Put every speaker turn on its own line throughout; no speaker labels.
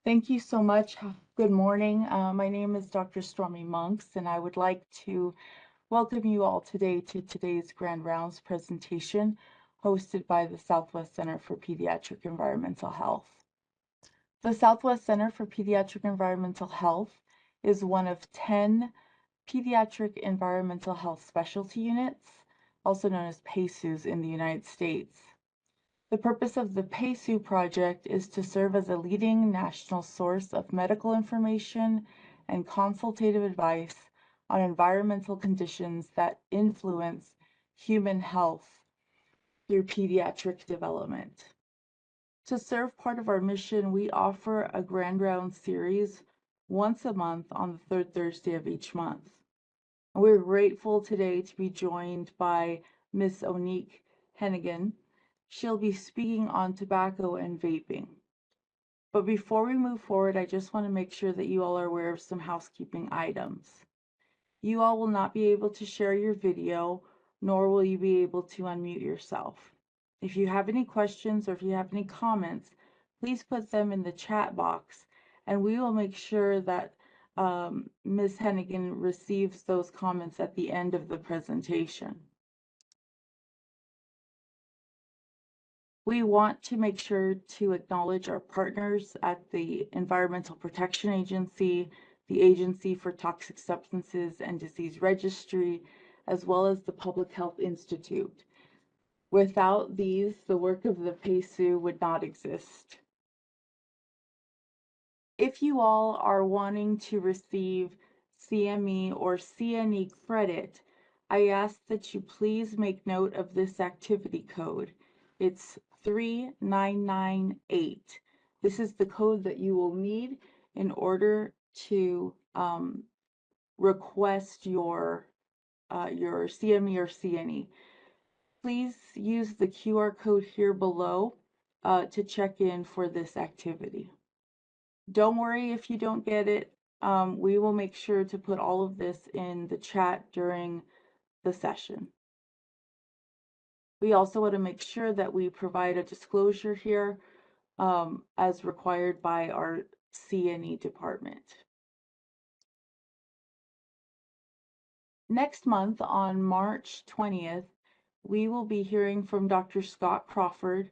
Thank you so much. Good morning. My name is Dr. Stormy Monks, and I would like to welcome you all today to today's Grand Rounds presentation hosted by the Southwest Center for Pediatric Environmental Health. The Southwest Center for Pediatric Environmental Health is one of 10 pediatric environmental health specialty units, also known as PACUs, in the United States. The purpose of the PACU project is to serve as a leading national source of medical information and consultative advice on environmental conditions that influence human health through pediatric development. To serve part of our mission, we offer a Grand Round series once a month on the third Thursday of each month. We're grateful today to be joined by Ms. Onique Henigan. She'll be speaking on tobacco and vaping. But before we move forward, I just want to make sure that you all are aware of some housekeeping items. You all will not be able to share your video, nor will you be able to unmute yourself. If you have any questions or if you have any comments, please put them in the chat box, and we will make sure that Ms. Hennigan receives those comments at the end of the presentation. We want to make sure to acknowledge our partners at the Environmental Protection Agency, the Agency for Toxic Substances and Disease Registry, as well as the Public Health Institute. Without these, the work of the PACU would not exist. If you all are wanting to receive CME or CNE credit, I ask that you please make note of this activity code. It's 3998. This is the code that you will need in order to request your CME or CNE. Please use the QR code here below to check in for this activity. Don't worry if you don't get it. We will make sure to put all of this in the chat during the session. We also want to make sure that we provide a disclosure here as required by our CNE department. Next month on March 20th, we will be hearing from Dr. Scott Crawford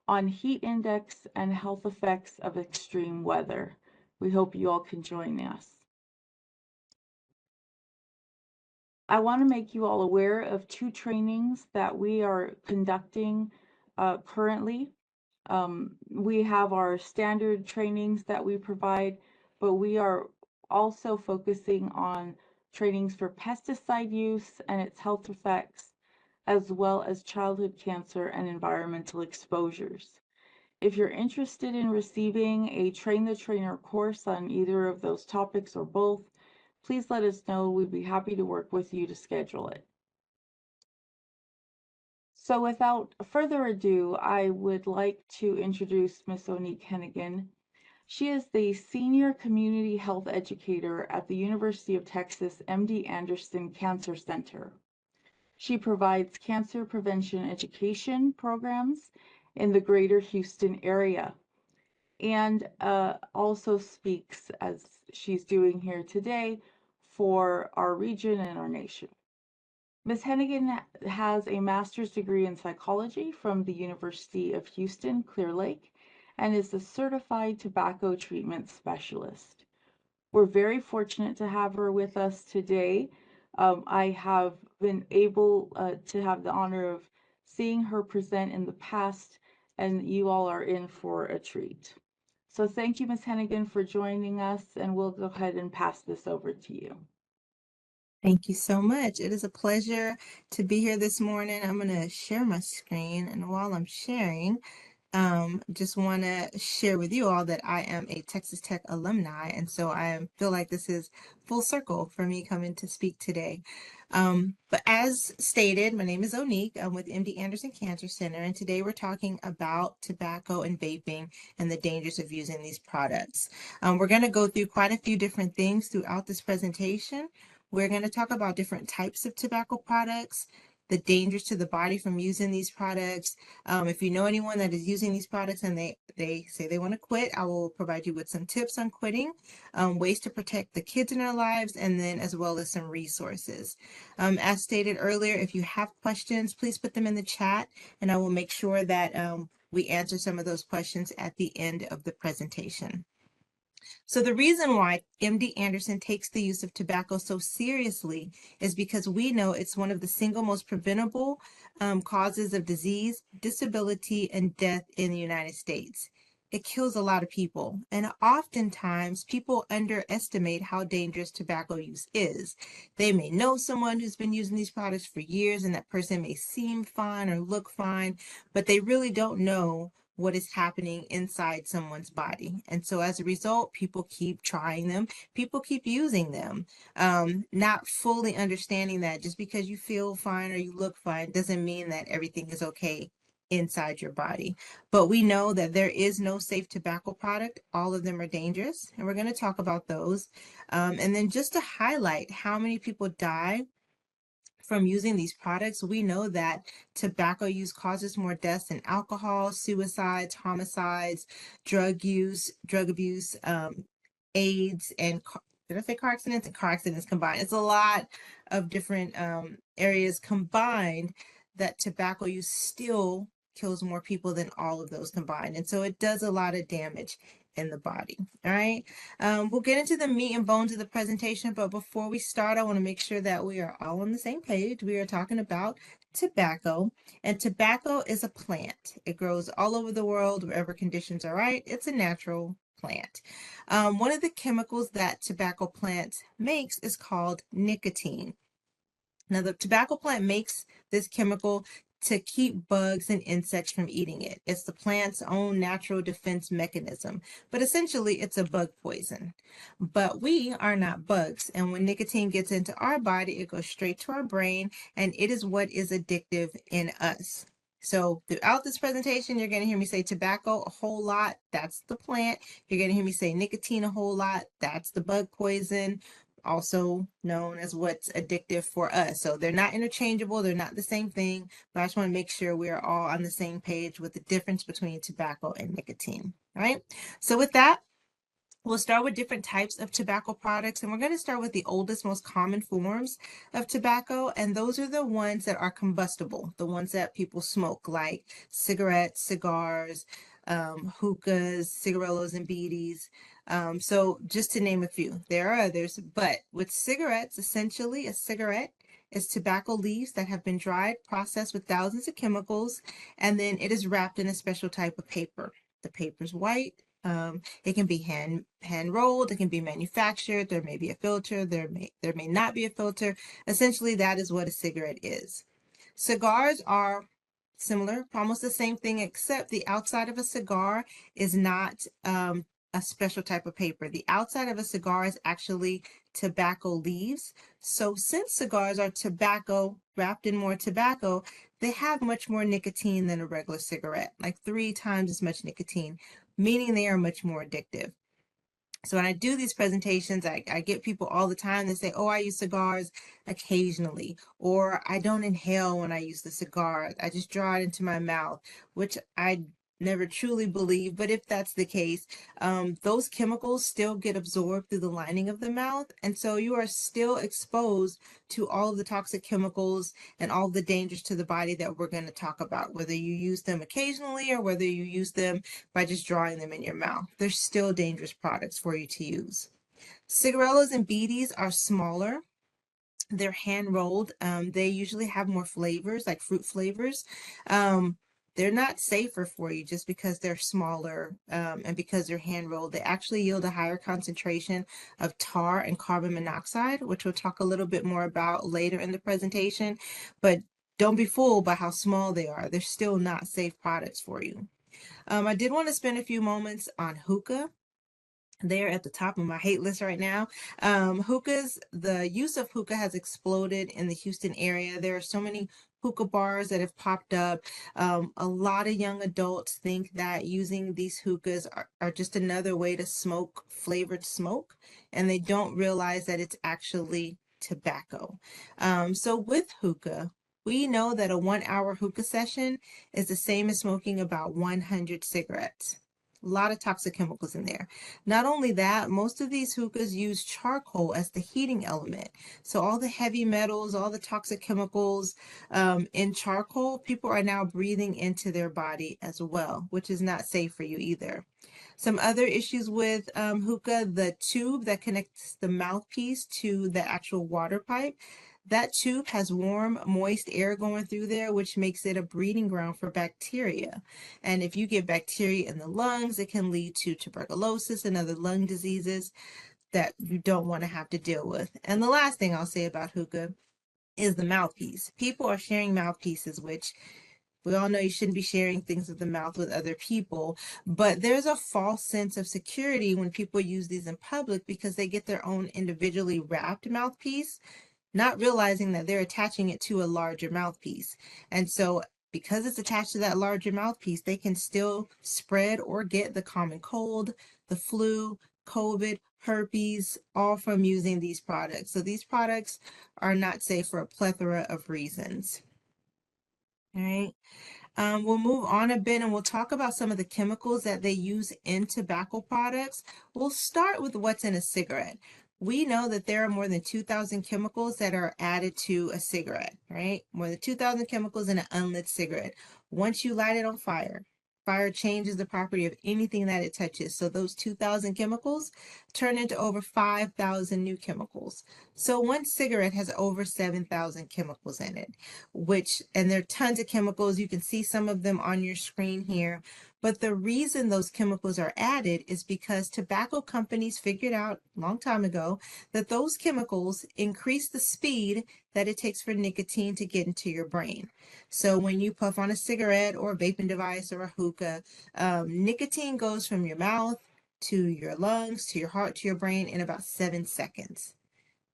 on heat index and health effects of extreme weather. We hope you all can join us. I want to make you all aware of two trainings that we are conducting currently. We have our standard trainings that we provide, but we are also focusing on trainings for pesticide use and its health effects, as well as childhood cancer and environmental exposures. If you're interested in receiving a Train the Trainer course on either of those topics or both, please let us know. We'd be happy to work with you to schedule it. So without further ado, I would like to introduce Ms. Onique Henigan. She is the Senior Community Health Educator at the University of Texas MD Anderson Cancer Center. She provides cancer prevention education programs in the greater Houston area and also speaks, as she's doing here today, for our region and our nation. Ms. Henigan has a master's degree in psychology from the University of Houston, Clear Lake, and is a certified tobacco treatment specialist. We're very fortunate to have her with us today. I have been able to have the honor of seeing her present in the past, and you all are in for a treat. So thank you, Ms. Henigan, for joining us, and we'll go ahead and pass this over to you.
Thank you so much. It is a pleasure to be here this morning. I'm going to share my screen, and while I'm sharing, just want to share with you all that I am a Texas Tech alumni, and so I feel like this is full circle for me coming to speak today. But as stated, my name is Onique. I'm with MD Anderson Cancer Center, and today we're talking about tobacco and vaping and the dangers of using these products. We're going to go through quite a few different things throughout this presentation. We're going to talk about different types of tobacco products, the dangers to the body from using these products. If you know anyone that is using these products and they say they want to quit, I will provide you with some tips on quitting, ways to protect the kids in our lives, and then as well as some resources. As stated earlier, if you have questions, please put them in the chat, and I will make sure that we answer some of those questions at the end of the presentation. So the reason why MD Anderson takes the use of tobacco so seriously is because we know it's one of the single most preventable causes of disease, disability, and death in the United States. It kills a lot of people, and oftentimes people underestimate how dangerous tobacco use is. They may know someone who's been using these products for years, and that person may seem fine or look fine, but they really don't know what is happening inside someone's body. And so as a result, people keep trying them, people keep using them, not fully understanding that just because you feel fine or you look fine doesn't mean that everything is okay inside your body. But we know that there is no safe tobacco product. All of them are dangerous, and we're going to talk about those. And then just to highlight how many people die from using these products, we know that tobacco use causes more deaths than alcohol, suicides, homicides, drug use, drug abuse, AIDS, and did I say car accidents? And car accidents combined. It's a lot of different areas combined that tobacco use still kills more people than all of those combined. And so it does a lot of damage in the body. All right. We'll get into the meat and bones of the presentation, but before we start, I want to make sure that we are all on the same page. We are talking about tobacco, and tobacco is a plant. It grows all over the world, wherever conditions are right. It's a natural plant. One of the chemicals that tobacco plants makes is called nicotine. Now, the tobacco plant makes this chemical to keep bugs and insects from eating it. It's the plant's own natural defense mechanism, but essentially it's a bug poison. But we are not bugs, and when nicotine gets into our body, it goes straight to our brain, and it is what is addictive in us. So throughout this presentation, you're going to hear me say tobacco a whole lot. That's the plant. You're going to hear me say nicotine a whole lot. That's the bug poison, also known as what's addictive for us. So they're not interchangeable, they're not the same thing, but I just want to make sure we are all on the same page with the difference between tobacco and nicotine. All right, so with that, we'll start with different types of tobacco products, and we're going to start with the oldest, most common forms of tobacco, and those are the ones that are combustible, the ones that people smoke, like cigarettes, cigars, hookahs, cigarillos, and beaties. So just to name a few, there are others, but with cigarettes, essentially a cigarette is tobacco leaves that have been dried, processed with thousands of chemicals, and then it is wrapped in a special type of paper. The paper's white. It can be hand rolled, it can be manufactured, there may be a filter, there may not be a filter. Essentially, that is what a cigarette is. Cigars are similar, almost the same thing, except the outside of a cigar is not a special type of paper. The outside of a cigar is actually tobacco leaves. So since cigars are tobacco wrapped in more tobacco, they have much more nicotine than a regular cigarette, like 3 times as much nicotine, meaning they are much more addictive. So when I do these presentations, I get people all the time that say, oh, I use cigars occasionally, or I don't inhale when I use the cigar. I just draw it into my mouth, which I never truly believe. But if that's the case, those chemicals still get absorbed through the lining of the mouth. And so you are still exposed to all of the toxic chemicals and all the dangers to the body that we're going to talk about, whether you use them occasionally or whether you use them by just drawing them in your mouth. They're still dangerous products for you to use. Cigarillos and beaties are smaller. They're hand rolled. They usually have more flavors, like fruit flavors. They're not safer for you just because they're smaller and because they're hand rolled. They actually yield a higher concentration of tar and carbon monoxide, which we'll talk a little bit more about later in the presentation. But don't be fooled by how small they are. They're still not safe products for you. I did want to spend a few moments on hookah. They're at the top of my hate list right now. Hookahs, the use of hookah has exploded in the Houston area. There are so many hookah bars that have popped up. A lot of young adults think that using these hookahs are just another way to smoke flavored smoke, and they don't realize that it's actually tobacco. So with hookah, We know that a 1 hour hookah session is the same as smoking about 100 cigarettes. A lot of toxic chemicals in there. Not only that, most of these hookahs use charcoal as the heating element. So all the heavy metals, all the toxic chemicals in charcoal, people are now breathing into their body as well, which is not safe for you either. Some other issues with hookah, the tube that connects the mouthpiece to the actual water pipe, that tube has warm, moist air going through there, which makes it a breeding ground for bacteria. And if you get bacteria in the lungs, it can lead to tuberculosis and other lung diseases that you don't want to have to deal with. And the last thing I'll say about hookah is the mouthpiece. People are sharing mouthpieces, which we all know you shouldn't be sharing things with the mouth with other people, but there's a false sense of security when people use these in public because they get their own individually wrapped mouthpiece, not realizing that they're attaching it to a larger mouthpiece. And so because it's attached to that larger mouthpiece, they can still spread or get the common cold, the flu, COVID, herpes, all from using these products. So these products are not safe for a plethora of reasons. All right. We'll move on a bit and we'll talk about some of the chemicals that they use in tobacco products. We'll start with what's in a cigarette. We know that there are more than 2,000 chemicals that are added to a cigarette, right? More than 2,000 chemicals in an unlit cigarette. Once you light it on fire, fire changes the property of anything that it touches. So those 2,000 chemicals turn into over 5,000 new chemicals. So one cigarette has over 7,000 chemicals in it, and there are tons of chemicals. You can see some of them on your screen here. But the reason those chemicals are added is because tobacco companies figured out a long time ago that those chemicals increase the speed that it takes for nicotine to get into your brain. So when you puff on a cigarette or a vaping device or a hookah, nicotine goes from your mouth to your lungs, to your heart, to your brain in about 7 seconds.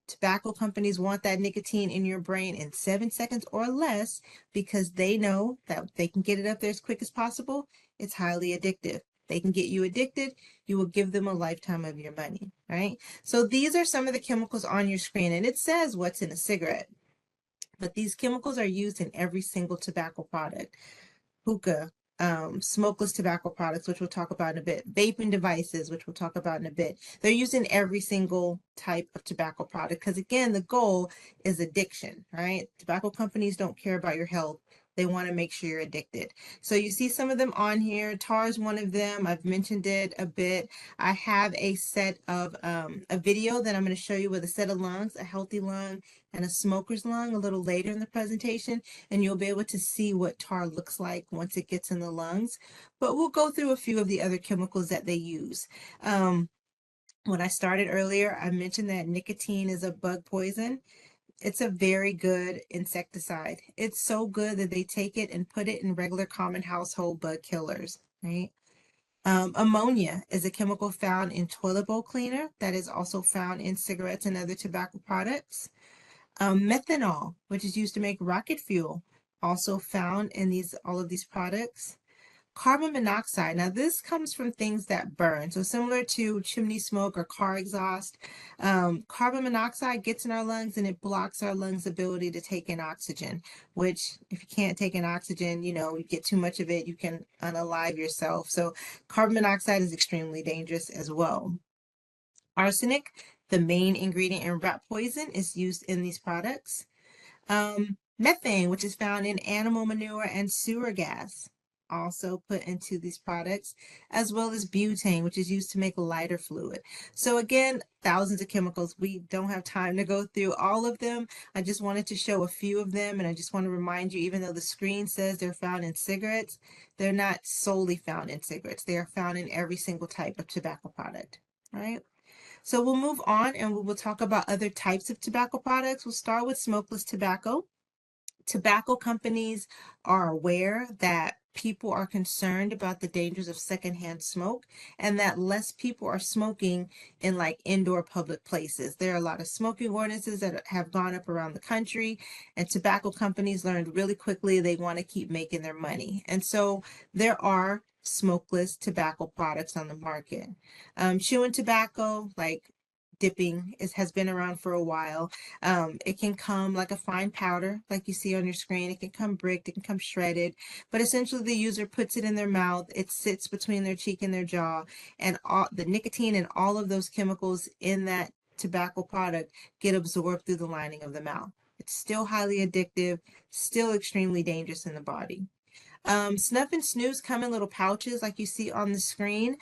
Tobacco companies want that nicotine in your brain in 7 seconds or less because they know that they can get it up there as quick as possible. It's highly addictive. They can get you addicted. You will give them a lifetime of your money, right? So these are some of the chemicals on your screen, and it says what's in a cigarette. But these chemicals are used in every single tobacco product. Hookah, smokeless tobacco products, which we'll talk about in a bit, vaping devices, which we'll talk about in a bit. They're used in every single type of tobacco product because, again, the goal is addiction, right? Tobacco companies don't care about your health. They want to make sure you're addicted. So you see some of them on here. Tar is one of them. I've mentioned it a bit. I have a set of a video that I'm going to show you with a set of lungs, a healthy lung and a smoker's lung a little later in the presentation, and you'll be able to see what tar looks like once it gets in the lungs. But we'll go through a few of the other chemicals that they use. When I started earlier, I mentioned that nicotine is a bug poison. It's a very good insecticide. It's so good that they take it and put it in regular common household bug killers, right? Ammonia is a chemical found in toilet bowl cleaner that is also found in cigarettes and other tobacco products. Methanol, which is used to make rocket fuel, also found in all of these products. Carbon monoxide. Now, this comes from things that burn. So similar to chimney smoke or car exhaust, carbon monoxide gets in our lungs and it blocks our lungs' ability to take in oxygen, which if you can't take in oxygen, you get too much of it, you can unalive yourself. So carbon monoxide is extremely dangerous as well. Arsenic, the main ingredient in rat poison, is used in these products. Methane, which is found in animal manure and sewer gas, also put into these products, as well as butane, which is used to make lighter fluid. So again, thousands of chemicals. We don't have time to go through all of them. I just wanted to show a few of them, and I just want to remind you, even though the screen says they're found in cigarettes, they're not solely found in cigarettes. They are found in every single type of tobacco product, right? So we'll move on and we will talk about other types of tobacco products. We'll start with smokeless tobacco. Tobacco companies are aware that people are concerned about the dangers of secondhand smoke and that less people are smoking in like indoor public places. There are a lot of smoking ordinances that have gone up around the country, and tobacco companies learned really quickly they want to keep making their money. And so there are smokeless tobacco products on the market. Chewing tobacco, like dipping has been around for a while. It can come like a fine powder, like you see on your screen. It can come bricked, it can come shredded, but essentially the user puts it in their mouth. It sits between their cheek and their jaw, and all the nicotine and all of those chemicals in that tobacco product get absorbed through the lining of the mouth. It's still highly addictive, still extremely dangerous in the body. Snuff and snus come in little pouches like you see on the screen.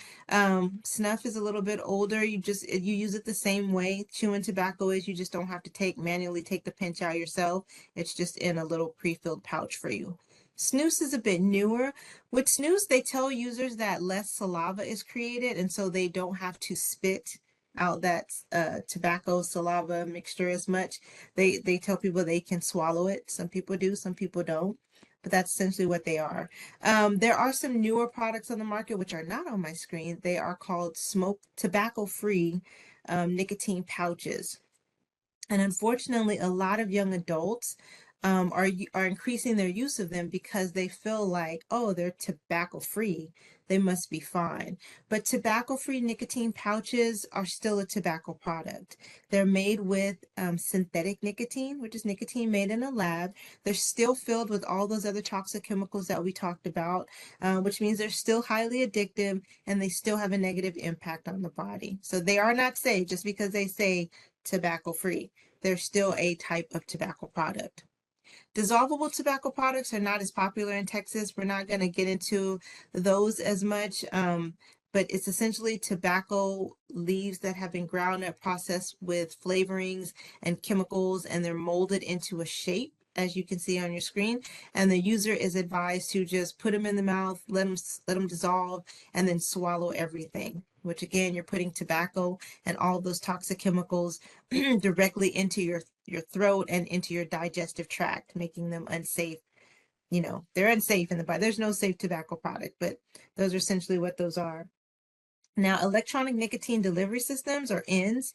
Snuff is a little bit older. You use it the same way chewing tobacco is. You just don't have to manually take the pinch out yourself. It's just in a little pre-filled pouch for you. Snus is a bit newer. With snus, they tell users that less saliva is created, and so they don't have to spit out that tobacco saliva mixture as much. They tell people they can swallow it. Some people do, some people don't, but that's essentially what they are. There are some newer products on the market which are not on my screen. They are called smoke tobacco free nicotine pouches. And unfortunately, a lot of young adults are increasing their use of them because they feel like, oh, they're tobacco free. They must be fine. But tobacco free nicotine pouches are still a tobacco product. They're made with synthetic nicotine, which is nicotine made in a lab. They're still filled with all those other toxic chemicals that we talked about, which means they're still highly addictive and they still have a negative impact on the body. So they are not safe just because they say tobacco free. They're still a type of tobacco product. Dissolvable tobacco products are not as popular in Texas. We're not going to get into those as much, but it's essentially tobacco leaves that have been ground up, processed with flavorings and chemicals, and they're molded into a shape, as you can see on your screen. And the user is advised to just put them in the mouth, let them dissolve, and then swallow everything. Which again, you're putting tobacco and all those toxic chemicals directly into your throat and into your digestive tract, making them unsafe. You know, they're unsafe in the body. There's no safe tobacco product, but those are essentially what those are. Now, electronic nicotine delivery systems, or ENDS,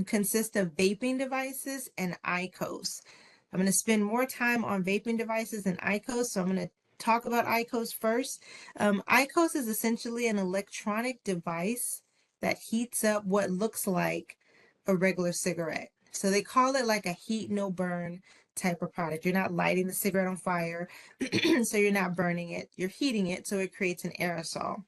consist of vaping devices and IQOS. I'm going to spend more time on vaping devices and IQOS, so I'm going to talk about IQOS first. IQOS is essentially an electronic device that heats up what looks like a regular cigarette. So they call it like a heat no burn type of product. You're not lighting the cigarette on fire, so you're not burning it. You're heating it, so it creates an aerosol.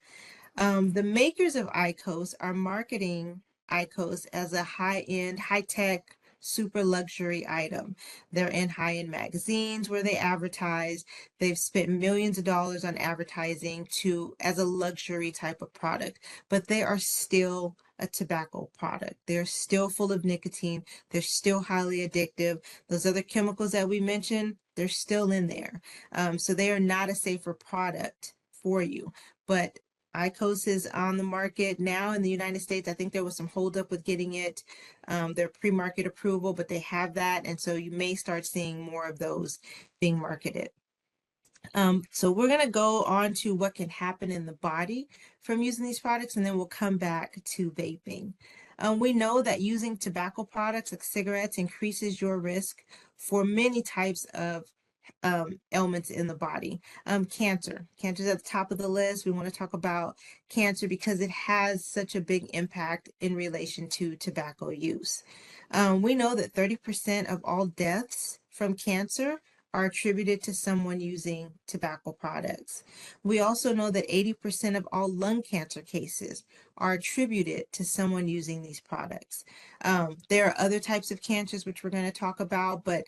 The makers of IQOS are marketing IQOS as a high-end, high-tech, super luxury item. They're in high-end magazines where they advertise. They've spent millions of dollars on advertising as a luxury type of product, but they are still a tobacco product. They're still full of nicotine. They're still highly addictive. Those other chemicals that we mentioned, they're still in there. So they are not a safer product for you. But IQOS is on the market now in the United States. I think there was some holdup with getting it, their pre-market approval, but they have that. And so you may start seeing more of those being marketed. So we're going to go on to what can happen in the body from using these products, and then we'll come back to vaping. We know that using tobacco products like cigarettes increases your risk for many types of ailments in the body. Cancer. Cancer is at the top of the list. We want to talk about cancer because it has such a big impact in relation to tobacco use. We know that 30% of all deaths from cancer are attributed to someone using tobacco products. We also know that 80% of all lung cancer cases are attributed to someone using these products. There are other types of cancers which we're going to talk about, but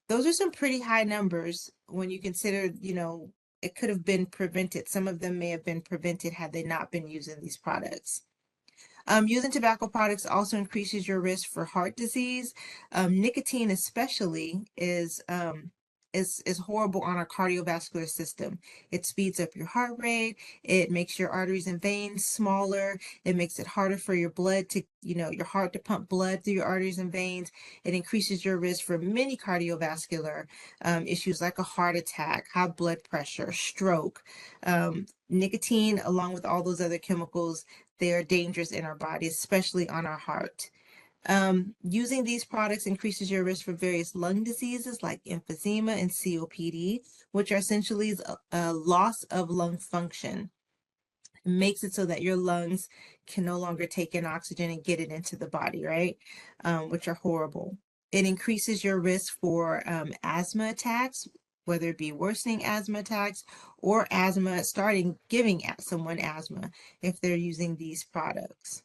those are some pretty high numbers when you consider, it could have been prevented. Some of them may have been prevented had they not been using these products. Using tobacco products also increases your risk for heart disease. Nicotine especially is horrible on our cardiovascular system. It speeds up your heart rate. It makes your arteries and veins smaller. It makes it harder for your blood to, your heart to pump blood through your arteries and veins. It increases your risk for many cardiovascular issues like a heart attack, high blood pressure, stroke. Nicotine, along with all those other chemicals, they are dangerous in our body, especially on our heart. Using these products increases your risk for various lung diseases like emphysema and COPD, which are essentially a loss of lung function. makes it so that your lungs can no longer take in oxygen and get it into the body, right? Which are horrible. It increases your risk for asthma attacks, whether it be worsening asthma attacks or asthma starting giving someone asthma if they're using these products.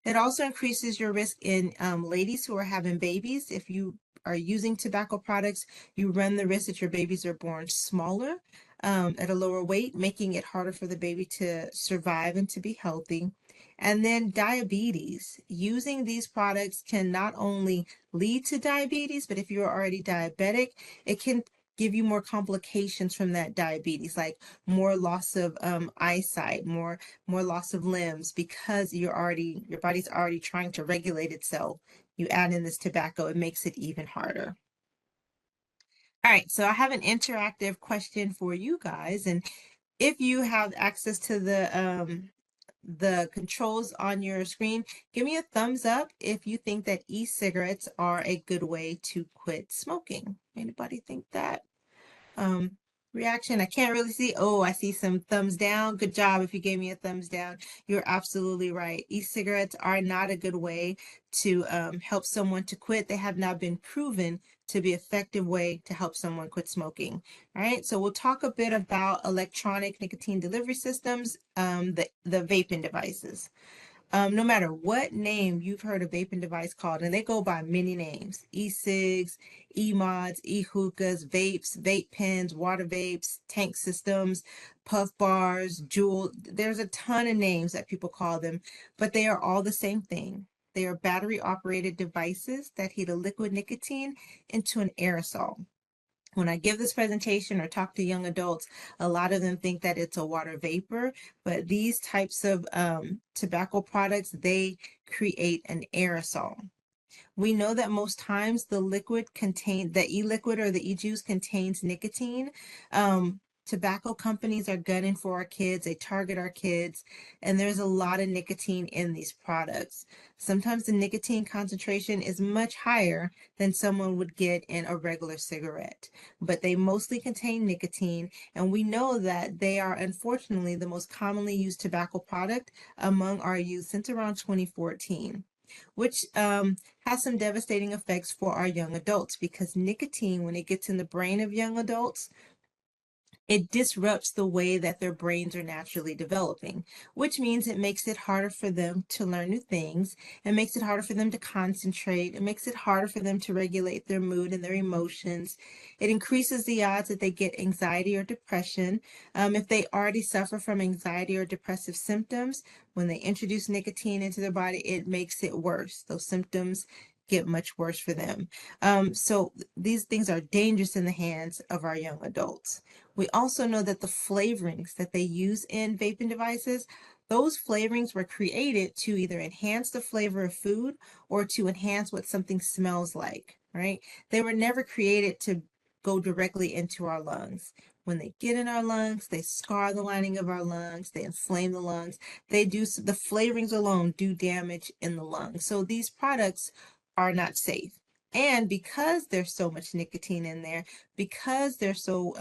It also increases your risk in ladies who are having babies. If you are using tobacco products, you run the risk that your babies are born smaller, at a lower weight, making it harder for the baby to survive and to be healthy. And then diabetes. Using these products can not only lead to diabetes, but if you're already diabetic, it can give you more complications from that diabetes, like more loss of eyesight, more loss of limbs, because your body's already trying to regulate itself. You add in this tobacco, it makes it even harder. All right, so I have an interactive question for you guys, and if you have access to the controls on your screen, give me a thumbs up if you think that e-cigarettes are a good way to quit smoking. Anybody think that? um Reaction, I can't really see. Oh, I see some thumbs down. Good job if you gave me a thumbs down. You're absolutely right. E-cigarettes are not a good way to help someone to quit. They have not been proven to be an effective way to help someone quit smoking. All right, so we'll talk a bit about electronic nicotine delivery systems, the vaping devices. No matter what name you've heard a vaping device called, and they go by many names: e-cigs, e-mods, e-hookahs, vapes, vape pens, water vapes, tank systems, puff bars, Juul. There's a ton of names that people call them, but they are all the same thing. They are battery operated devices that heat a liquid nicotine into an aerosol. When I give this presentation or talk to young adults, a lot of them think that it's a water vapor, but these types of tobacco products, they create an aerosol. We know that most times the e-liquid or the e-juice contains nicotine. Tobacco companies are gunning for our kids. They target our kids, and there's a lot of nicotine in these products. Sometimes the nicotine concentration is much higher than someone would get in a regular cigarette, but they mostly contain nicotine, and we know that they are unfortunately the most commonly used tobacco product among our youth since around 2014, which has some devastating effects for our young adults, because nicotine, when it gets in the brain of young adults, it disrupts the way that their brains are naturally developing, which means it makes it harder for them to learn new things. It makes it harder for them to concentrate. It makes it harder for them to regulate their mood and their emotions. It increases the odds that they get anxiety or depression. If they already suffer from anxiety or depressive symptoms, when they introduce nicotine into their body, it makes it worse. Those symptoms get much worse for them. So these things are dangerous in the hands of our young adults. We also know that the flavorings that they use in vaping devices, those flavorings were created to either enhance the flavor of food or to enhance what something smells like, right? They were never created to go directly into our lungs. When they get in our lungs, they scar the lining of our lungs, they inflame the lungs. The flavorings alone do damage in the lungs. So these products are not safe. And because there's so much nicotine in there, because they're so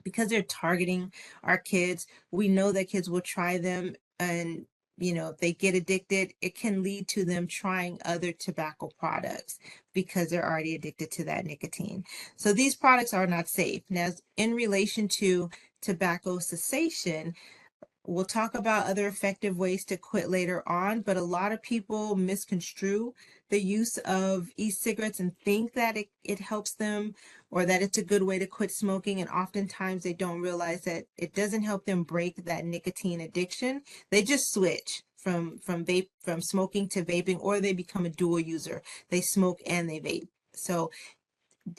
because they're targeting our kids, we know that kids will try them, and if they get addicted, it can lead to them trying other tobacco products because they're already addicted to that nicotine. So these products are not safe. Now, in relation to tobacco cessation, we'll talk about other effective ways to quit later on, but a lot of people misconstrue the use of e-cigarettes and think that it helps them, or that it's a good way to quit smoking. And oftentimes they don't realize that it doesn't help them break that nicotine addiction. They just switch from smoking to vaping, or they become a dual user. They smoke and they vape. So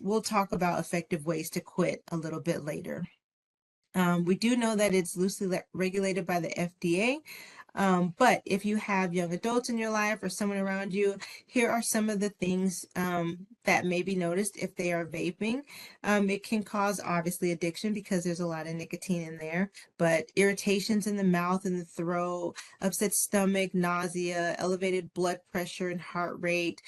we'll talk about effective ways to quit a little bit later. We do know that it's loosely regulated by the FDA. But if you have young adults in your life or someone around you, here are some of the things that may be noticed if they are vaping. It can cause, obviously, addiction because there's a lot of nicotine in there, but irritations in the mouth and the throat, upset stomach, nausea, elevated blood pressure and heart rate,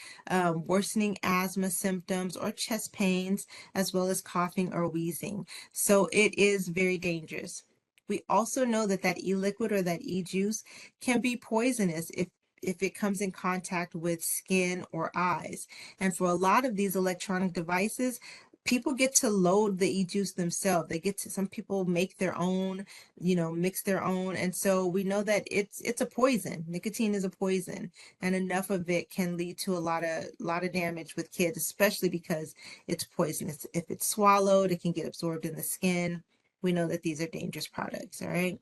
worsening asthma symptoms or chest pains, as well as coughing or wheezing. So it is very dangerous. We also know that that e-liquid or that e-juice can be poisonous if it comes in contact with skin or eyes. And for a lot of these electronic devices, people get to load the e-juice themselves. They get to, some people make their own, mix their own. And so we know that it's a poison. Nicotine is a poison, and enough of it can lead to a lot of damage with kids, especially because it's poisonous. If it's swallowed, it can get absorbed in the skin. We know that these are dangerous products, all right?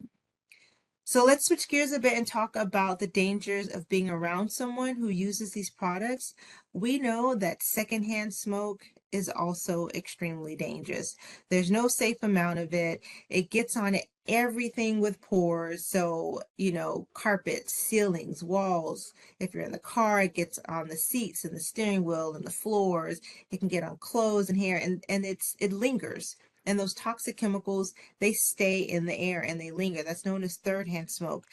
So let's switch gears a bit and talk about the dangers of being around someone who uses these products. We know that secondhand smoke is also extremely dangerous. There's no safe amount of it. It gets on everything with pores. So, carpets, ceilings, walls. If you're in the car, it gets on the seats and the steering wheel and the floors. It can get on clothes and hair, and it lingers. And those toxic chemicals, they stay in the air and they linger. That's known as third hand smoke.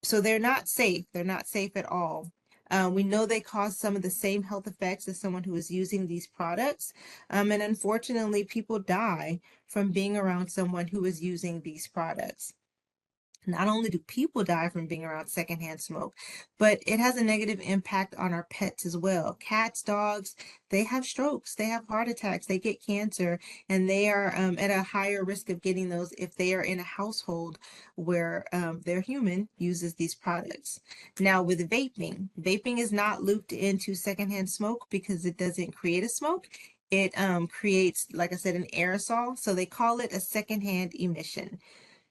So they're not safe. They're not safe at all. We know they cause some of the same health effects as someone who is using these products. And unfortunately, people die from being around someone who is using these products. Not only do people die from being around secondhand smoke, but it has a negative impact on our pets as well. Cats, dogs, they have strokes, they have heart attacks, they get cancer, and they are at a higher risk of getting those if they are in a household where their human uses these products. Now, with vaping, vaping is not looped into secondhand smoke because it doesn't create a smoke. It creates, like I said, an aerosol. So they call it a secondhand emission.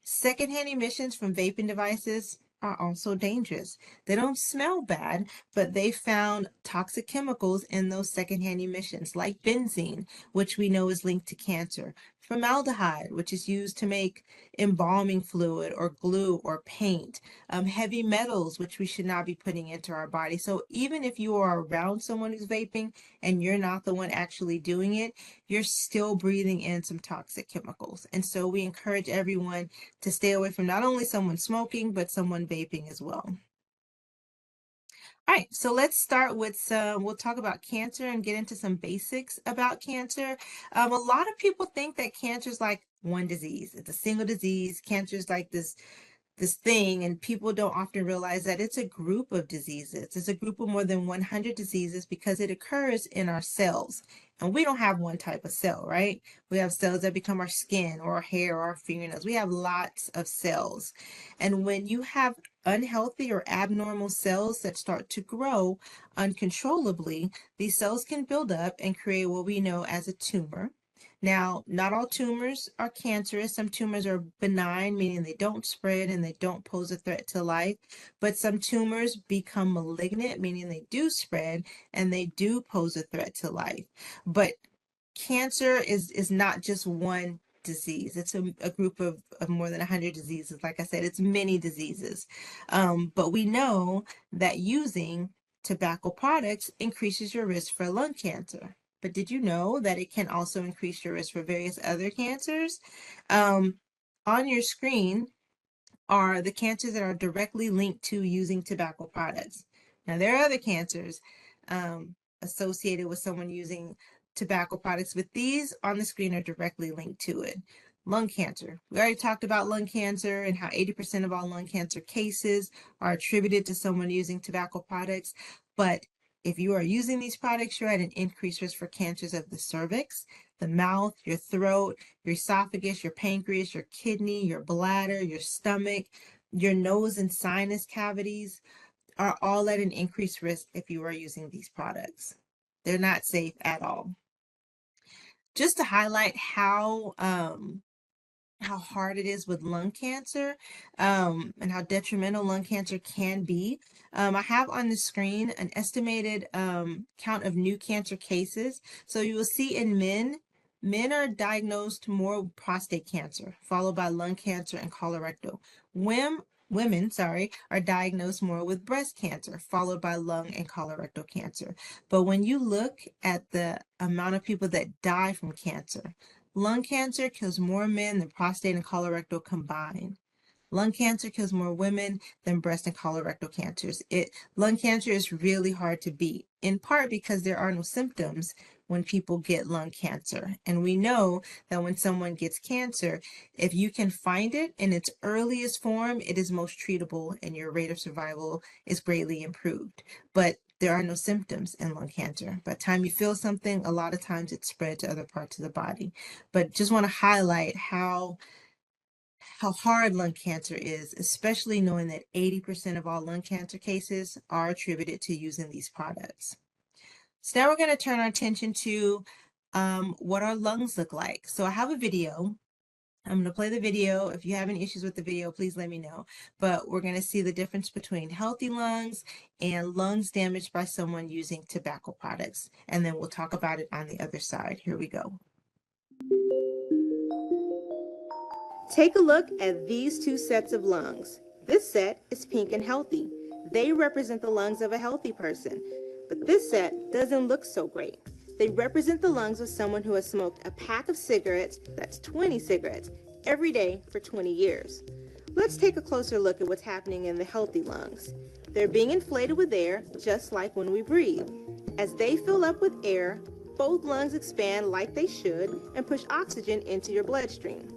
Secondhand emissions from vaping devices are also dangerous. They don't smell bad, but they found toxic chemicals in those secondhand emissions, like benzene, which we know is linked to cancer, formaldehyde, which is used to make embalming fluid or glue or paint, heavy metals, which we should not be putting into our body. So even if you are around someone who's vaping and you're not the one actually doing it, you're still breathing in some toxic chemicals. And so we encourage everyone to stay away from not only someone smoking, but someone vaping as well. All right, so let's start with we'll talk about cancer and get into some basics about cancer. A lot of people think that cancer is like one disease. It's a single disease. Cancer is like this thing, and people don't often realize that it's a group of diseases. It's a group of more than 100 diseases because it occurs in our cells. And we don't have one type of cell, right? We have cells that become our skin or our hair or our fingernails. We have lots of cells. And when you have unhealthy or abnormal cells that start to grow uncontrollably, these cells can build up and create what we know as a tumor. Now, not all tumors are cancerous. Some tumors are benign, meaning they don't spread and they don't pose a threat to life. But some tumors become malignant, meaning they do spread and they do pose a threat to life. But cancer is not just one disease. It's a group of more than 100 diseases. Like I said, it's many diseases. But we know that using tobacco products increases your risk for lung cancer. But did you know that it can also increase your risk for various other cancers? Um, on your screen are the cancers that are directly linked to using tobacco products. Now, there are other cancers associated with someone using tobacco products, but these on the screen are directly linked to it. Lung cancer. We already talked about lung cancer and how 80% of all lung cancer cases are attributed to someone using tobacco products. But if you are using these products, you're at an increased risk for cancers of the cervix, the mouth, your throat, your esophagus, your pancreas, your kidney, your bladder, your stomach, your nose and sinus cavities are all at an increased risk if you are using these products. They're not safe at all. Just to highlight how hard it is with lung cancer, and how detrimental lung cancer can be. I have on the screen an estimated count of new cancer cases. So you will see in men are diagnosed more with prostate cancer, followed by lung cancer and colorectal. Women, are diagnosed more with breast cancer, followed by lung and colorectal cancer. But when you look at the amount of people that die from cancer, lung cancer kills more men than prostate and colorectal combined. Lung cancer kills more women than breast and colorectal cancers. Lung cancer is really hard to beat, in part because there are no symptoms when people get lung cancer. And we know that when someone gets cancer, if you can find it in its earliest form, it is most treatable and your rate of survival is greatly improved. But there are no symptoms in lung cancer. By the time you feel something, a lot of times it's spread to other parts of the body. But just want to highlight how hard lung cancer is, especially knowing that 80% of all lung cancer cases are attributed to using these products. So now we're going to turn our attention to what our lungs look like. So I have a video. I'm going to play the video. If you have any issues with the video, please let me know. But we're going to see the difference between healthy lungs and lungs damaged by someone using tobacco products. And then we'll talk about it on the other side. Here we go. Take a look at these two sets of lungs. This set is pink and healthy. They represent the lungs of a healthy person. But this set doesn't look so great. They represent the lungs of someone who has smoked a pack of cigarettes, that's 20 cigarettes, every day for 20 years. Let's take a closer look at what's happening in the healthy lungs. They're being inflated with air, just like when we breathe. As they fill up with air, both lungs expand like they should and push oxygen into your bloodstream.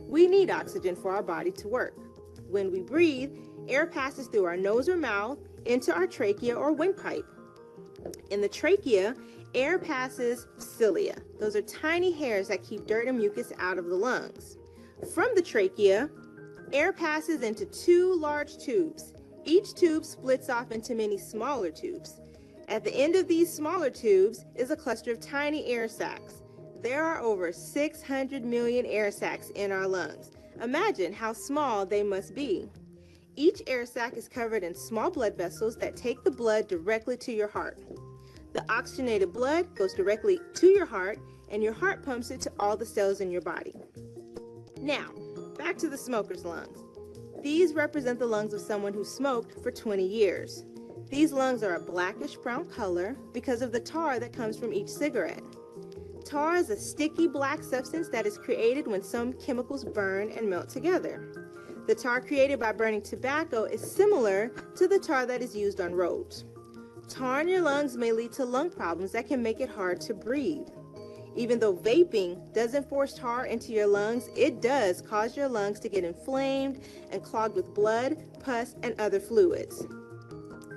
We need oxygen for our body to work. When we breathe, air passes through our nose or mouth into our trachea or windpipe. In the trachea, air passes cilia. Those are tiny hairs that keep dirt and mucus out of the lungs. From the trachea, air passes into two large tubes. Each tube splits off into many smaller tubes. At the end of these smaller tubes is a cluster of tiny air sacs. There are over 600 million air sacs in our lungs. Imagine how small they must be. Each air sac is covered in small blood vessels that take the blood directly to your heart. The oxygenated blood goes directly to your heart, and your heart pumps it to all the cells in your body. Now, back to the smoker's lungs. These represent the lungs of someone who smoked for 20 years. These lungs are a blackish brown color because of the tar that comes from each cigarette. Tar is a sticky black substance that is created when some chemicals burn and melt together. The tar created by burning tobacco is similar to the tar that is used on roads. Tar in your lungs may lead to lung problems that can make it hard to breathe. Even though vaping doesn't force tar into your lungs, it does cause your lungs to get inflamed and clogged with blood, pus, and other fluids.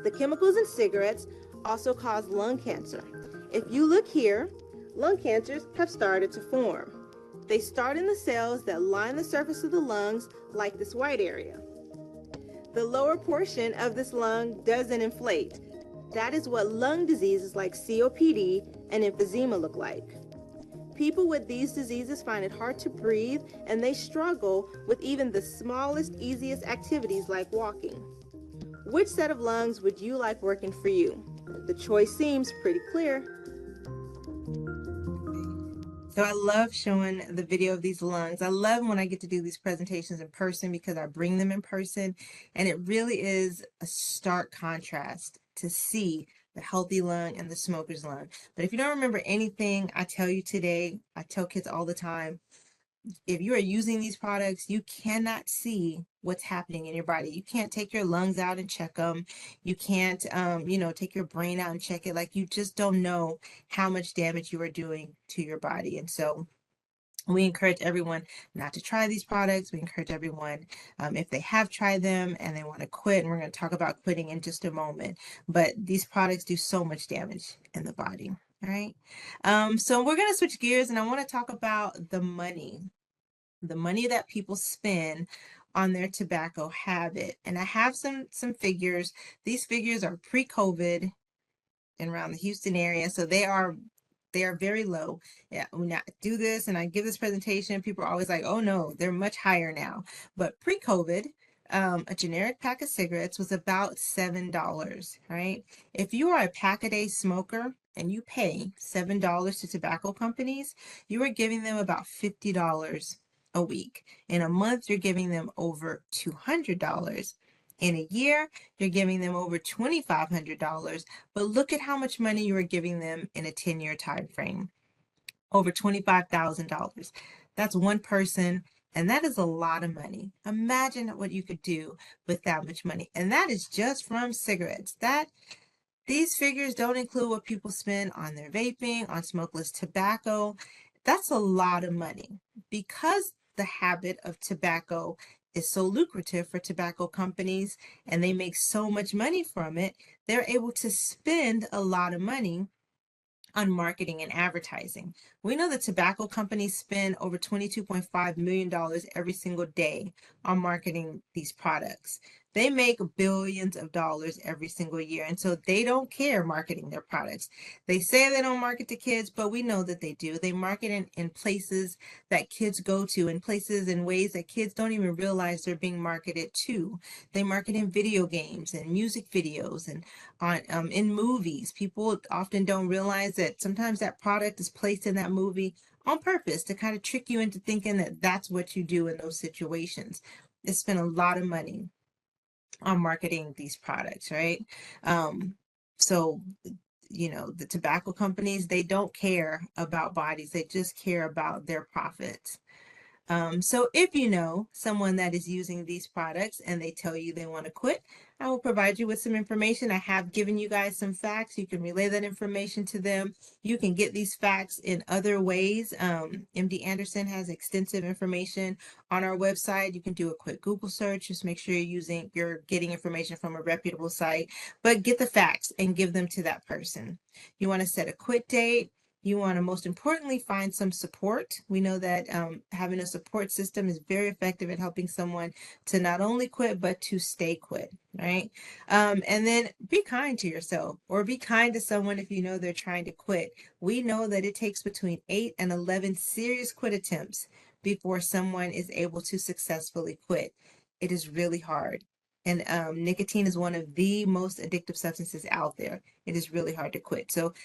The chemicals in cigarettes also cause lung cancer. If you look here, lung cancers have started to form. They start in the cells that line the surface of the lungs, like this white area. The lower portion of this lung doesn't inflate. That is what lung diseases like COPD and emphysema look like. People with these diseases find it hard to breathe, and they struggle with even the smallest, easiest activities like walking. Which set of lungs would you like working for you? The choice seems pretty clear. So I love showing the video of these lungs. I love when I get to do these presentations in person because I bring them in person, and it really is a stark contrast to see the healthy lung and the smoker's lung. But if you don't remember anything I tell you today, I tell kids all the time, if you are using these products, you cannot see what's happening in your body. You can't take your lungs out and check them. You can't, take your brain out and check it. Like, you just don't know how much damage you are doing to your body. And so we encourage everyone not to try these products. We encourage everyone, if they have tried them and they want to quit, and we're going to talk about quitting in just a moment, but these products do so much damage in the body. All right. So we're going to switch gears, and I want to talk about the money that people spend on their tobacco habit. And I have some figures. These figures are pre-COVID and around the Houston area. So they are very low. Yeah, when I do this and I give this presentation, people are always like, oh no, they're much higher now. But pre-COVID, a generic pack of cigarettes was about $7, right? If you are a pack-a-day smoker and you pay $7 to tobacco companies, you are giving them about $50 a week. In a month, you're giving them over $200. In a year, you're giving them over $2,500. But look at how much money you are giving them in a 10-year time frame. Over $25,000. That's one person, and that is a lot of money. Imagine what you could do with that much money. And that is just from cigarettes. These figures don't include what people spend on their vaping, on smokeless tobacco. That's a lot of money. Because the habit of tobacco is so lucrative for tobacco companies and they make so much money from it, they're able to spend a lot of money on marketing and advertising. We know that tobacco companies spend over $22.5 million every single day on marketing these products. They make billions of dollars every single year, and so they don't care marketing their products. They say they don't market to kids, but we know that they do. They market in places that kids go to, in places and ways that kids don't even realize they're being marketed to. They market in video games and music videos and on in movies. People often don't realize that sometimes that product is placed in that movie on purpose to kind of trick you into thinking that that's what you do in those situations. They spend a lot of money on marketing these products, right? Um, so the tobacco companies, they don't care about bodies, they just care about their profits. So if you know someone that is using these products and they tell you they want to quit, I will provide you with some information. I have given you guys some facts. You can relay that information to them. You can get these facts in other ways. MD Anderson has extensive information on our website. You can do a quick Google search. Just make sure you're getting information from a reputable site, but get the facts and give them to that person. You want to set a quit date. You want to most importantly find some support. We know that having a support system is very effective at helping someone to not only quit, but to stay quit, right? And then be kind to yourself or be kind to someone if you know they're trying to quit. We know that it takes between 8 and 11 serious quit attempts before someone is able to successfully quit. It is really hard. And nicotine is one of the most addictive substances out there. It is really hard to quit. So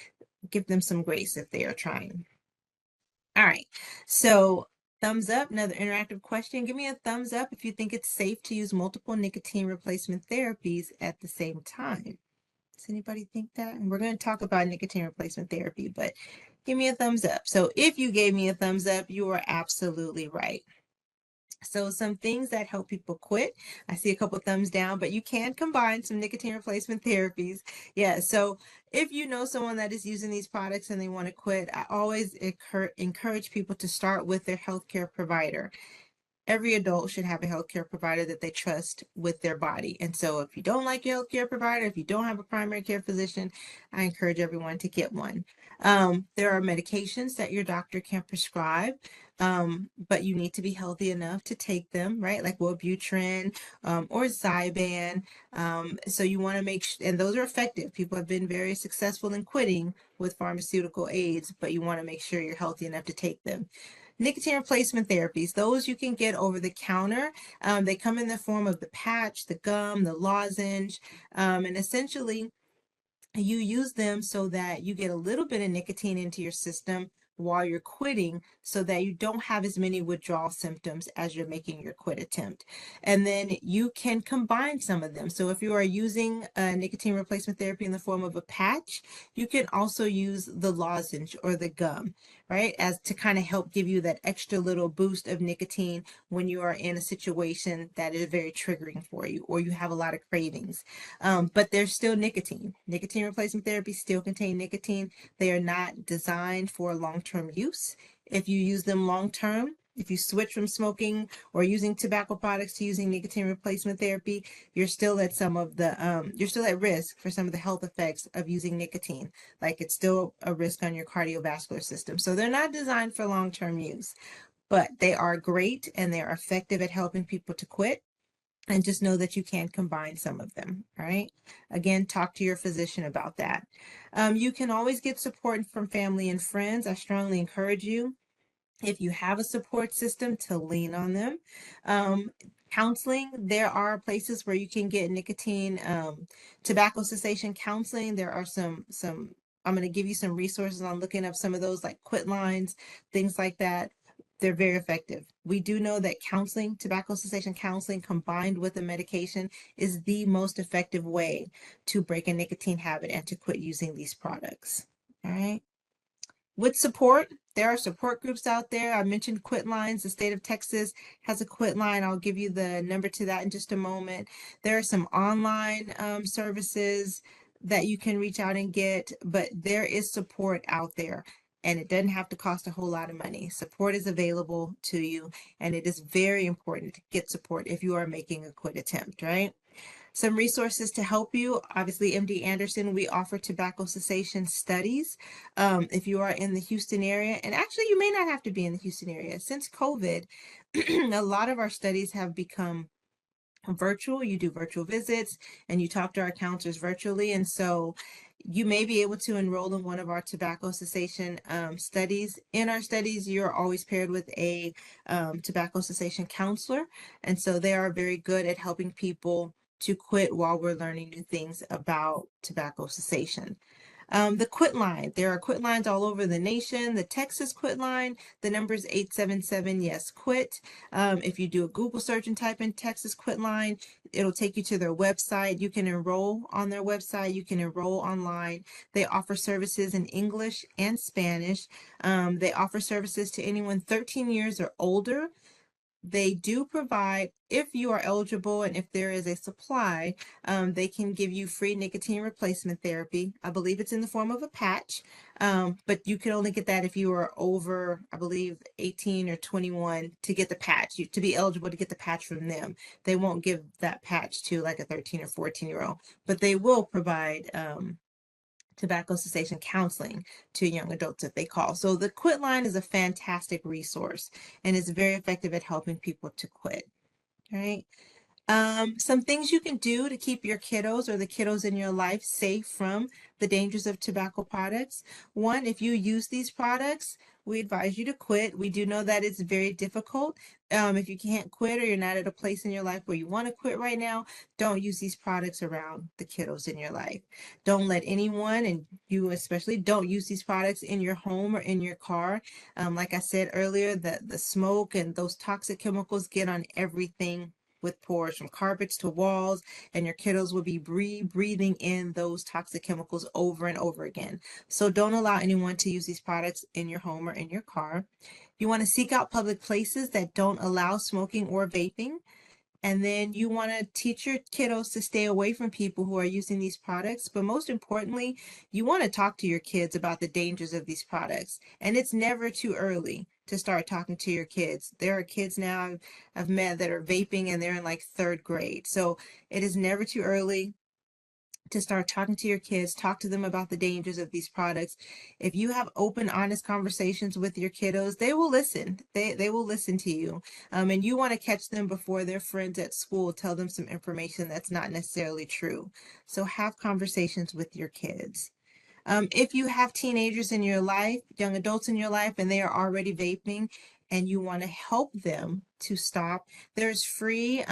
give them some grace if they are trying. All right. So thumbs up, another interactive question. Give me a thumbs up if you think it's safe to use multiple nicotine replacement therapies at the same time. Does anybody think that? And we're going to talk about nicotine replacement therapy, but give me a thumbs up. So if you gave me a thumbs up, you are absolutely right. So some things that help people quit. I see a couple thumbs down, but you can combine some nicotine replacement therapies. Yeah, so if you know someone that is using these products and they want to quit, I always encourage people to start with their healthcare provider. Every adult should have a healthcare provider that they trust with their body. And so if you don't like your healthcare provider, if you don't have a primary care physician, I encourage everyone to get one. There are medications that your doctor can prescribe, but you need to be healthy enough to take them, right? Like Wellbutrin or Zyban. So you want to and those are effective. People have been very successful in quitting with pharmaceutical aids, but you want to make sure you're healthy enough to take them. Nicotine replacement therapies, those you can get over the counter. They come in the form of the patch, the gum, the lozenge, and essentially you use them so that you get a little bit of nicotine into your system while you're quitting so that you don't have as many withdrawal symptoms as you're making your quit attempt. And then you can combine some of them. So if you are using a nicotine replacement therapy in the form of a patch, you can also use the lozenge or the gum, right? As to kind of help give you that extra little boost of nicotine when you are in a situation that is very triggering for you or you have a lot of cravings. But there's still nicotine. Nicotine replacement therapy still contain nicotine. They are not designed for long-term use. If you use them long-term, if you switch from smoking or using tobacco products to using nicotine replacement therapy, you're still at you're still at risk for some of the health effects of using nicotine. Like it's still a risk on your cardiovascular system. So they're not designed for long-term use, but they are great and they are effective at helping people to quit. And just know that you can combine some of them. All right. Again, talk to your physician about that. You can always get support from family and friends. I strongly encourage you, if you have a support system, to lean on them. Um, Counseling, there are places where you can get nicotine, tobacco cessation counseling. There are I'm going to give you some resources on looking up some of those, like quit lines, things like that. They're very effective. We do know that counseling, tobacco cessation counseling combined with a medication is the most effective way to break a nicotine habit and to quit using these products. All right. With support, there are support groups out there. I mentioned quit lines. The state of Texas has a quit line. I'll give you the number to that in just a moment. There are some online services. that you can reach out and get, but there is support out there. And it doesn't have to cost a whole lot of money. Support is available to you, and it is very important to get support if you are making a quit attempt, right? Some resources to help you. Obviously, MD Anderson, we offer tobacco cessation studies. If you are in the Houston area, and actually, you may not have to be in the Houston area. Since COVID, a lot of our studies have become virtual. You do virtual visits and you talk to our counselors virtually. And so you may be able to enroll in one of our tobacco cessation studies. In our studies, you're always paired with a tobacco cessation counselor. And so they are very good at helping people to quit while we're learning new things about tobacco cessation. The quit line. There are quit lines all over the nation. The Texas quit line, the number is 877 yes quit. If you do a Google search and type in Texas quit line, it'll take you to their website. You can enroll on their website. You can enroll online. They offer services in English and Spanish. They offer services to anyone 13 years or older. They do provide, if you are eligible and if there is a supply, they can give you free nicotine replacement therapy. I believe it's in the form of a patch, but you can only get that if you are over, I believe, 18 or 21 to get the patch, to be eligible to get the patch from them. They won't give that patch to like a 13 or 14-year-old, but they will provide tobacco cessation counseling to young adults if they call. So the Quit Line is a fantastic resource and is very effective at helping people to quit. All right. Some things you can do to keep your kiddos or the kiddos in your life safe from the dangers of tobacco products. One, if you use these products, we advise you to quit. We do know that it's very difficult. If you can't quit or you're not at a place in your life where you want to quit right now, don't use these products around the kiddos in your life. Don't let anyone, and you especially, don't use these products in your home or in your car. Like I said earlier, the smoke and those toxic chemicals get on everything with pores from carpets to walls, and your kiddos will be breathing in those toxic chemicals over and over again. So don't allow anyone to use these products in your home or in your car. You want to seek out public places that don't allow smoking or vaping. And then you want to teach your kiddos to stay away from people who are using these products. But most importantly, you want to talk to your kids about the dangers of these products. And it's never too early to start talking to your kids. There are kids now I've met that are vaping and they're in like third grade. So it is never too early to start talking to your kids, talk to them about the dangers of these products. If you have open, honest conversations with your kiddos, they will listen. They will listen to you. And you want to catch them before their friends at school tell them some information that's not necessarily true. So have conversations with your kids. If you have teenagers in your life, young adults in your life, and they are already vaping and you want to help them to stop, there's free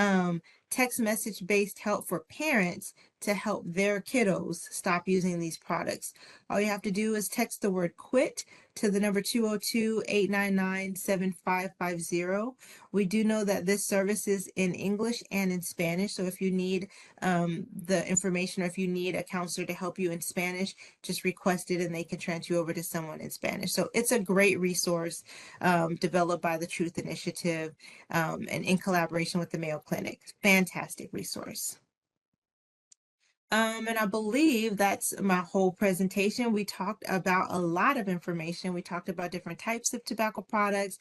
text message based help for parents to help their kiddos stop using these products. All you have to do is text the word quit to the number 202-899-7550. We do know that this service is in English and in Spanish. So if you need the information or if you need a counselor to help you in Spanish, just request it and they can transfer you over to someone in Spanish. So it's a great resource developed by the Truth Initiative and in collaboration with the Mayo Clinic. Fantastic resource. And I believe that's my whole presentation. We talked about a lot of information. We talked about different types of tobacco products,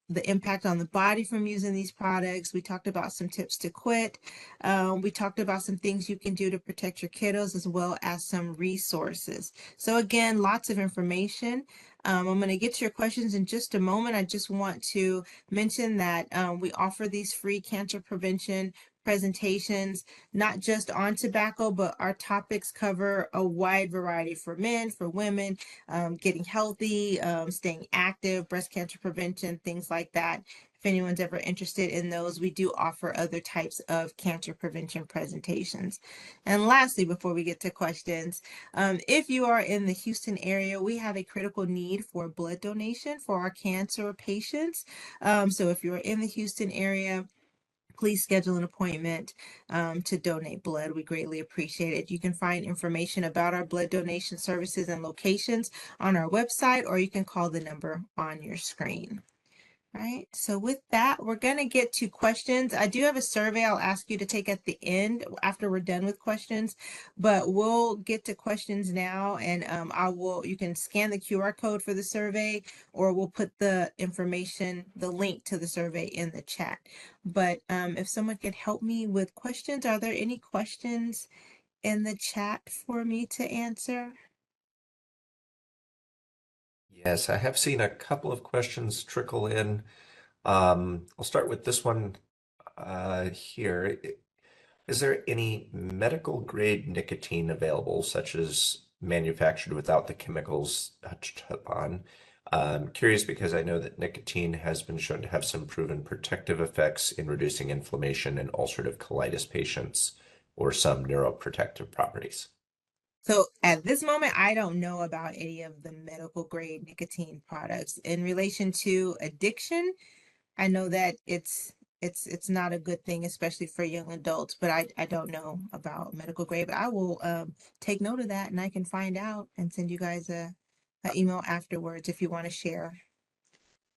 the impact on the body from using these products. We talked about some tips to quit. We talked about some things you can do to protect your kiddos as well as some resources. So again, lots of information. I'm going to get to your questions in just a moment. I just want to mention that we offer these free cancer prevention presentations, not just on tobacco, but our topics cover a wide variety for men, for women, getting healthy, staying active, breast cancer prevention, things like that. If anyone's ever interested in those, we do offer other types of cancer prevention presentations. And lastly, before we get to questions, if you are in the Houston area, we have a critical need for blood donation for our cancer patients. So if you're in the Houston area, please schedule an appointment to donate blood. We greatly appreciate it. You can find information about our blood donation services and locations on our website, or you can call the number on your screen. Right. So with that, we're going to get to questions. I do have a survey I'll ask you to take at the end after we're done with questions, but we'll get to questions now, and you can scan the QR code for the survey, or we'll put the information, the link to the survey in the chat. But if someone could help me with questions, are there any questions in the chat for me to answer?
Yes, I have seen a couple of questions trickle in. I'll start with this one here. Is there any medical grade nicotine available, such as manufactured without the chemicals touched upon? Curious because I know that nicotine has been shown to have some proven protective effects in reducing inflammation in ulcerative colitis patients or some neuroprotective properties.
So at this moment, I don't know about any of the medical grade nicotine products. In relation to addiction, I know that it's not a good thing, especially for young adults, but I don't know about medical grade. But I will take note of that, and I can find out and send you guys a email afterwards if you want to share.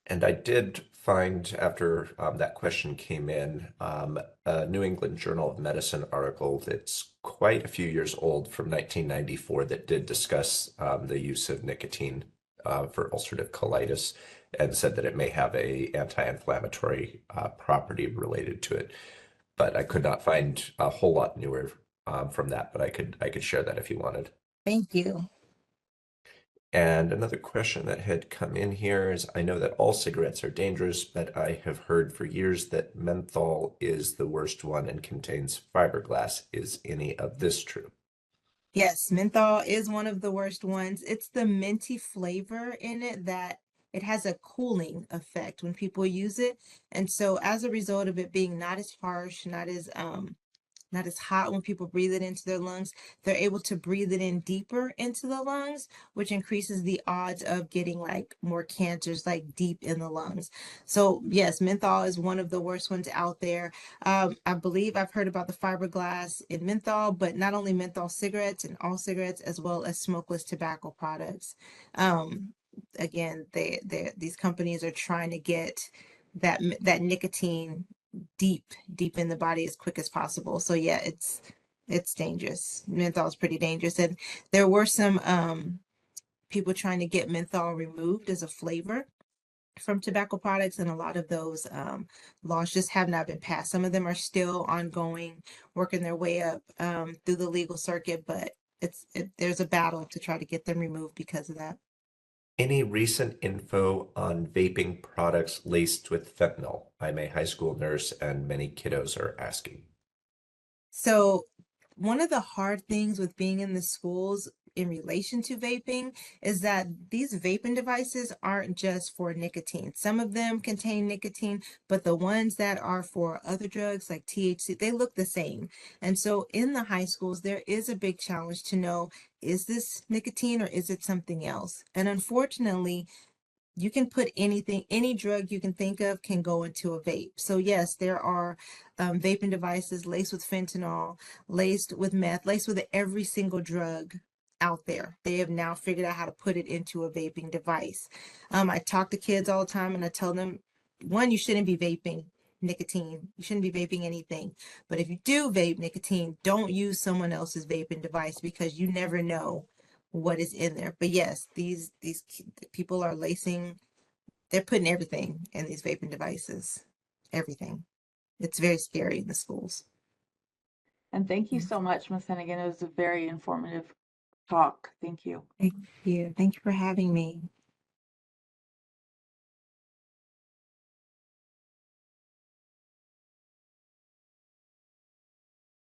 And I did find after that question came in, a New England Journal of Medicine article that's quite a few years old from 1994 that did discuss the use of nicotine for ulcerative colitis and said that it may have a anti-inflammatory property related to it. But I could not find a whole lot newer from that, but I could share that if you wanted.
Thank you.
And another question that had come in here is I know that all cigarettes are dangerous, but I have heard for years that menthol is the worst one and contains fiberglass. Is any of this true?
Yes, menthol is one of the worst ones. It's the minty flavor in it that it has a cooling effect when people use it. And so as a result of it being not as harsh, not as hot when people breathe it into their lungs, they're able to breathe it in deeper into the lungs, which increases the odds of getting like more cancers like deep in the lungs. So yes, menthol is one of the worst ones out there. I believe I've heard about the fiberglass in menthol, but not only menthol cigarettes and all cigarettes, as well as smokeless tobacco products. Um, Again, these companies are trying to get that nicotine deep in the body as quick as possible. So yeah, it's dangerous. Menthol is pretty dangerous. And there were some people trying to get menthol removed as a flavor from tobacco products, and a lot of those laws just have not been passed. Some of them are still ongoing, working their way up through the legal circuit, but there's a battle to try to get them removed because of that.
Any recent info on vaping products laced with fentanyl? I'm a high school nurse and many kiddos are asking.
So, one of the hard things with being in the schools in relation to vaping is that these vaping devices aren't just for nicotine. Some of them contain nicotine, but the ones that are for other drugs like THC, they look the same. And so, in the high schools, there is a big challenge to know, is this nicotine or is it something else? And unfortunately, you can put anything, any drug you can think of can go into a vape. So yes, there are vaping devices laced with fentanyl, laced with meth, laced with every single drug out there. They have now figured out how to put it into a vaping device. I talk to kids all the time and I tell them, one, you shouldn't be vaping nicotine. You shouldn't be vaping anything. But if you do vape nicotine, don't use someone else's vaping device because you never know what is in there. But yes, these people are lacing, they're putting everything in these vaping devices. Everything. It's very scary in the schools.
And thank you
Yeah.
so much, Ms. Hennigan. It was a very informative talk. Thank you.
Thank you. Thank you for having me.